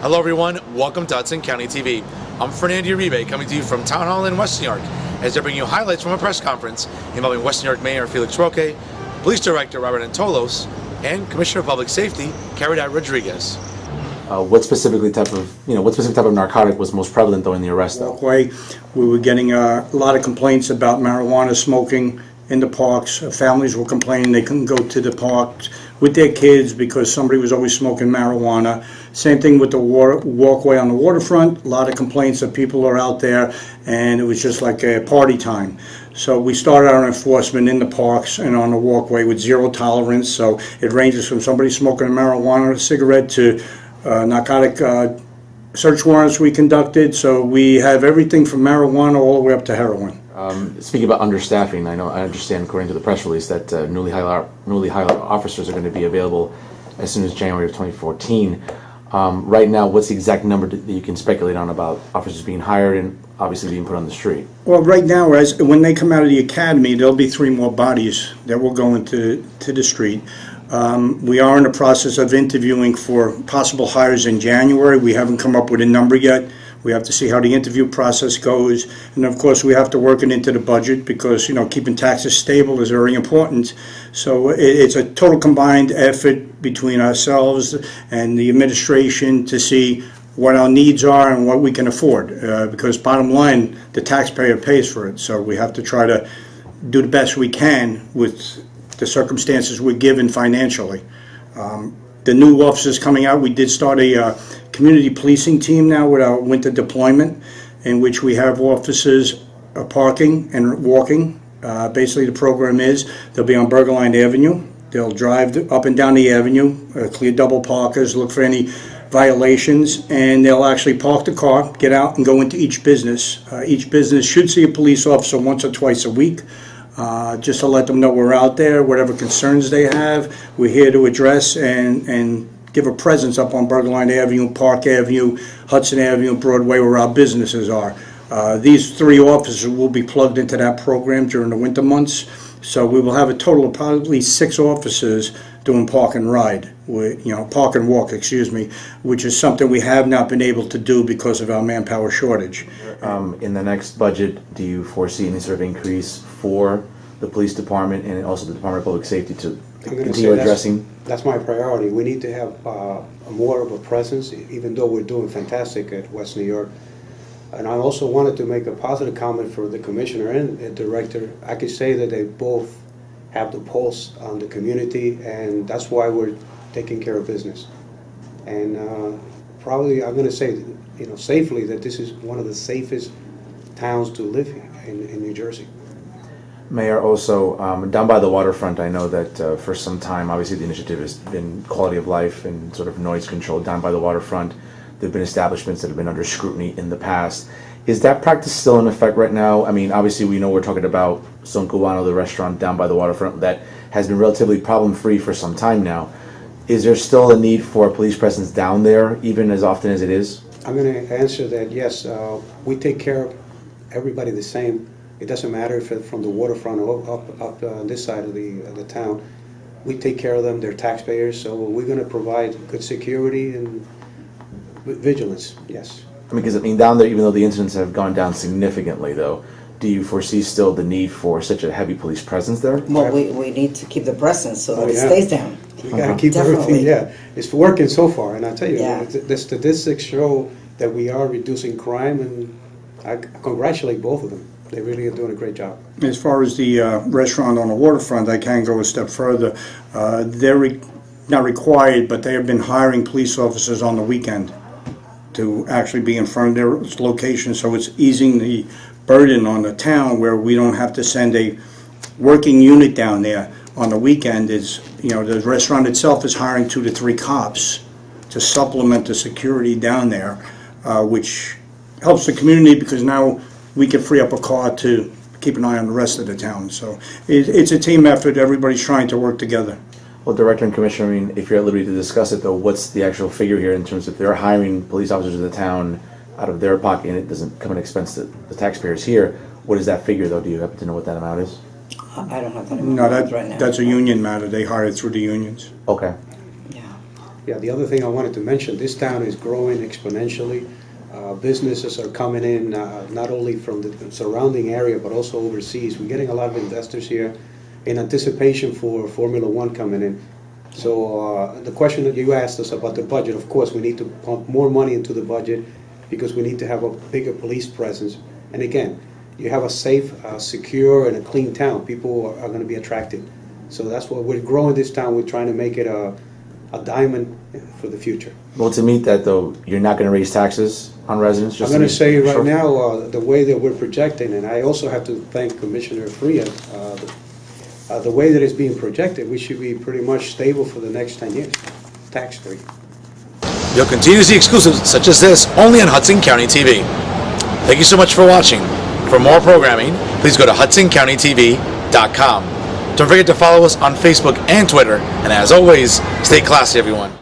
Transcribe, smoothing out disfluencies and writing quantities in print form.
Hello everyone, welcome to Hudson County TV. I'm Fernando Uribe coming to you from Town Hall in West New York as I bring you highlights from a press conference involving West New York Mayor Felix Roque, Police Director Robert Antolos, and Commissioner of Public Safety Caridad Rodriguez. What specific type of narcotic was most prevalent though in the arrest though? Roque, we were getting a lot of complaints about marijuana smoking in the parks. Families were complaining they couldn't go to the parks with their kids because somebody was always smoking marijuana. Same thing with the walkway on the waterfront. A lot of complaints that people are out there and it was just like a party time. So we started our enforcement in the parks and on the walkway with zero tolerance. So it ranges from somebody smoking marijuana or a cigarette to narcotic search warrants we conducted. So we have everything from marijuana all the way up to heroin. Speaking about understaffing, I understand according to the press release that newly hired officers are going to be available as soon as January of 2014. Right now, what's the exact number that you can speculate on about officers being hired and obviously being put on the street? Well, right now, when they come out of the academy, there'll be 3 more bodies that will go into the street. We are in the process of interviewing for possible hires in January. We haven't come up with a number yet. We have to see how the interview process goes, and of course we have to work it into the budget because keeping taxes stable is very important. So it's a total combined effort between ourselves and the administration to see what our needs are and what we can afford. Because bottom line, the taxpayer pays for it. So we have to try to do the best we can with the circumstances we're given financially. The new officers coming out, we did start a community policing team now with our winter deployment, in which we have officers parking and walking. Basically, the program is they'll be on Burger Line Avenue. They'll drive up and down the avenue, clear double parkers, look for any violations, and they'll actually park the car, get out, and go into each business. Each business should see a police officer once or twice a week. Just to let them know we're out there, whatever concerns they have, we're here to address and give a presence up on Burger Line Avenue, Park Avenue, Hudson Avenue, Broadway, where our businesses are. These 3 officers will be plugged into that program during the winter months, so we will have a total of probably 6 officers doing park and ride, park and walk, which is something we have not been able to do because of our manpower shortage. In the next budget, do you foresee any sort of increase for the police department and also the Department of Public Safety to continue addressing? That's my priority. We need to have more of a presence, even though we're doing fantastic at West New York. And I also wanted to make a positive comment for the commissioner and the director. I could say that they both have the pulse on the community, and that's why we're taking care of business. And probably, I'm going to say, safely, that this is one of the safest towns to live in New Jersey. Mayor, also, down by the waterfront, I know that for some time, obviously the initiative has been quality of life and sort of noise control down by the waterfront. There have been establishments that have been under scrutiny in the past. Is that practice still in effect right now? I mean, obviously we know we're talking about Son Cubano, the restaurant down by the waterfront that has been relatively problem-free for some time now. Is there still a need for a police presence down there, even as often as it is? I'm going to answer that, yes. We take care of everybody the same. It doesn't matter if it's from the waterfront or up on this side of the town. We take care of them. They're taxpayers, so we're going to provide good security and vigilance, yes. Because down there, even though the incidents have gone down significantly, though, do you foresee still the need for such a heavy police presence there? Well, we need to keep the presence so that it stays down. We got to keep everything, It's working so far, and I tell you, the statistics show that we are reducing crime, and I congratulate both of them. They really are doing a great job. As far as the restaurant on the waterfront, I can go a step further. They're not required, but they have been hiring police officers on the weekend to actually be in front of their location, so it's easing the burden on the town where we don't have to send a working unit down there on the weekend. The restaurant itself is hiring 2 to 3 cops to supplement the security down there, which helps the community because now we can free up a car to keep an eye on the rest of the town. So it's a team effort. Everybody's trying to work together. Well, Director and Commissioner, if you're at liberty to discuss it, though, what's the actual figure here in terms of they're hiring police officers in the town out of their pocket and it doesn't come at expense to the taxpayers here? What is that figure, though? Do you happen to know what that amount is? I don't have that No, right now. that's a union matter. They hire through the unions. Okay. Yeah. Yeah, the other thing I wanted to mention, this town is growing exponentially. Businesses are coming in, not only from the surrounding area, but also overseas. We're getting a lot of investors here in anticipation for Formula One coming in. So the question that you asked us about the budget, of course, we need to pump more money into the budget because we need to have a bigger police presence. And again, you have a safe, secure, and a clean town. People are going to be attracted. So that's what we're growing this town. We're trying to make it a diamond for the future. Well, to meet that, though, you're not going to raise taxes on residents? I'm Just going to say right sure. now, the way that we're projecting, and I also have to thank Commissioner Frias, the way that it's being projected, we should be pretty much stable for the next 10 years, tax-free. You'll continue to see exclusives such as this only on Hudson County TV. Thank you so much for watching. For more programming, please go to HudsonCountyTV.com. Don't forget to follow us on Facebook and Twitter. And as always, stay classy, everyone.